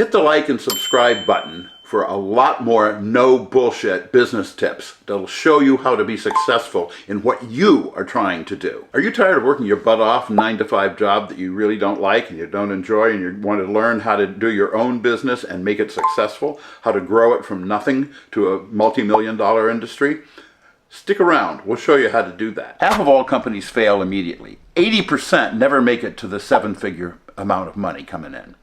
Hit the like and subscribe button for a lot more no bullshit business tips that'll show you how to be successful in what you are trying to do. Are you tired of working your butt off, 9-to-5 job that you really don't like and you don't enjoy, and you want to learn how to do your own business and make it successful, how to grow it from nothing to a multi-million-dollar industry? Stick around, we'll show you how to do that. Half of all companies fail immediately. 80% never make it to the 7-figure amount of money coming in.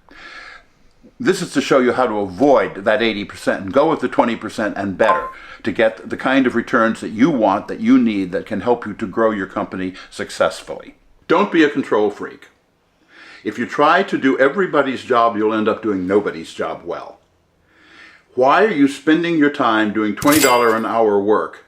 This is to show you how to avoid that 80% and go with the 20% and better to get the kind of returns that you want, that you need, that can help you to grow your company successfully. Don't be a control freak. If you try to do everybody's job, you'll end up doing nobody's job well. Why are you spending your time doing $20 an hour work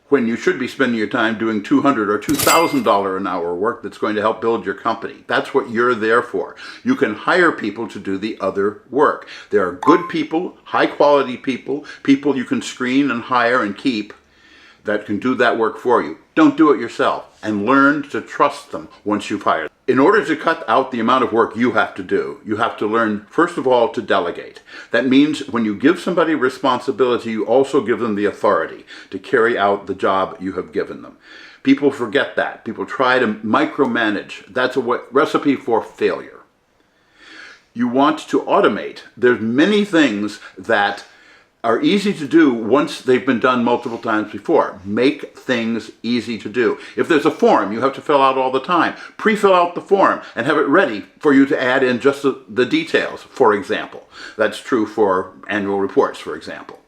when you should be spending your time doing $200 or $2,000 an hour work that's going to help build your company? That's what you're there for. You can hire people to do the other work. There are good people, high quality people, people you can screen and hire and keep that can do that work for you. Don't do it yourself, and learn to trust them once you've hired them. In order to cut out the amount of work you have to do, you have to learn, first of all, to delegate. That means when you give somebody responsibility, you also give them the authority to carry out the job you have given them. People forget that. People try to micromanage. That's a recipe for failure. You want to automate. There's many things that are easy to do once they've been done multiple times before. Make things easy to do. If there's a form you have to fill out all the time, pre-fill out the form and have it ready for you to add in just the details, for example. That's true for annual reports, for example.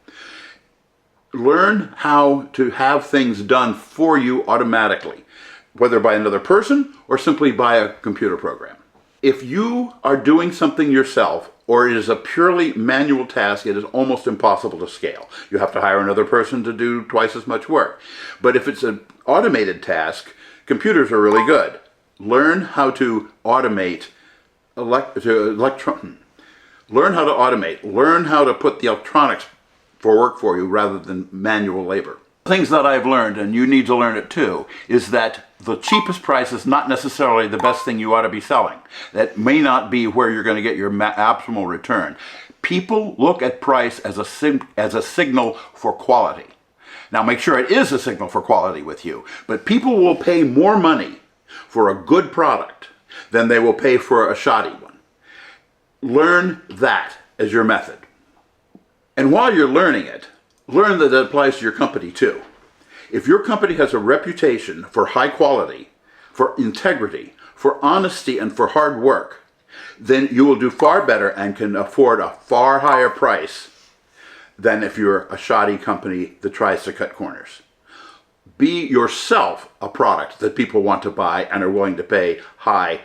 Learn how to have things done for you automatically, whether by another person or simply by a computer program. If you are doing something yourself, or it is a purely manual task, it is almost impossible to scale. You have to hire another person to do twice as much work. But if it's an automated task, computers are really good. Learn how to automate. Learn how to automate. Learn how to put the electronics for work for you rather than manual labor. Things that I've learned, and you need to learn it too, is that the cheapest price is not necessarily the best thing you ought to be selling. That may not be where you're going to get your optimal return. People look at price as a signal for quality. Now make sure it is a signal for quality with you, but people will pay more money for a good product than they will pay for a shoddy one. Learn that as your method. And while you're learning it, learn that it applies to your company too. If your company has a reputation for high quality, for integrity, for honesty, and for hard work, then you will do far better and can afford a far higher price than if you're a shoddy company that tries to cut corners. Be yourself a product that people want to buy and are willing to pay high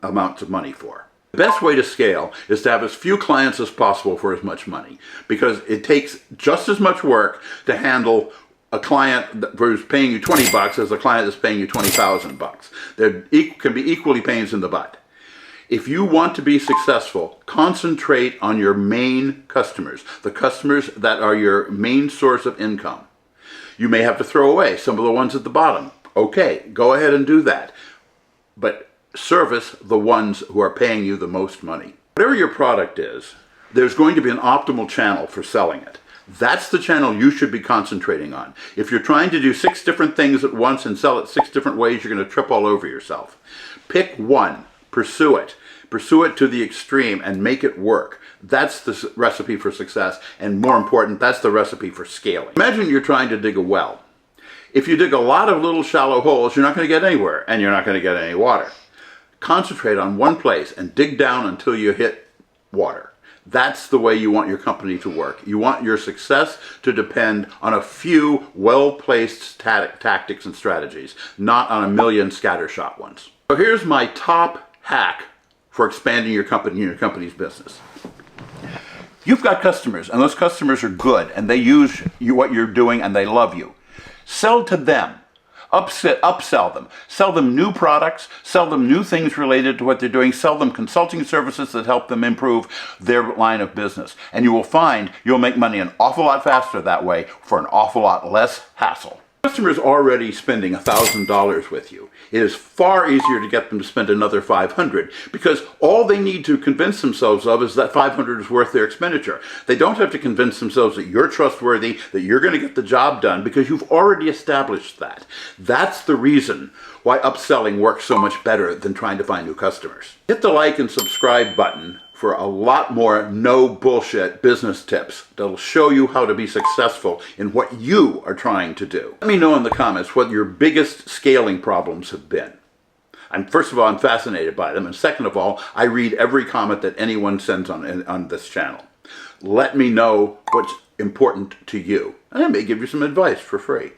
amounts of money for. The best way to scale is to have as few clients as possible for as much money, because it takes just as much work to handle a client who's paying you $20 as a client that's paying you $20,000. They can be equally pains in the butt. If you want to be successful, concentrate on your main customers, the customers that are your main source of income. You may have to throw away some of the ones at the bottom. Okay, go ahead and do that. But service the ones who are paying you the most money. Whatever your product is, there's going to be an optimal channel for selling it. That's the channel you should be concentrating on. If you're trying to do 6 different things at once and sell it 6 different ways, you're going to trip all over yourself. Pick one, pursue it. Pursue it to the extreme and make it work. That's the recipe for success, and more important, that's the recipe for scaling. Imagine you're trying to dig a well. If you dig a lot of little shallow holes, you're not going to get anywhere, and you're not going to get any water. Concentrate on one place and dig down until you hit water. That's the way you want your company to work. You want your success to depend on a few well-placed tactics and strategies, not on a million scattershot ones. So here's my top hack for expanding your company and your company's business. You've got customers, and those customers are good, and they use what you're doing, and they love you. Sell to them. Upsell them. Sell them new products. Sell them new things related to what they're doing. Sell them consulting services that help them improve their line of business. And you will find you'll make money an awful lot faster that way for an awful lot less hassle. Customer's already spending $1,000 with you. It is far easier to get them to spend another $500 because all they need to convince themselves of is that $500 is worth their expenditure. They don't have to convince themselves that you're trustworthy, that you're going to get the job done, because you've already established that. That's the reason why upselling works so much better than trying to find new customers. Hit the like and subscribe button for a lot more no bullshit business tips that'll show you how to be successful in what you are trying to do. Let me know in the comments what your biggest scaling problems have been. First of all, I'm fascinated by them, and second of all, I read every comment that anyone sends on this channel. Let me know what's important to you, and I may give you some advice for free.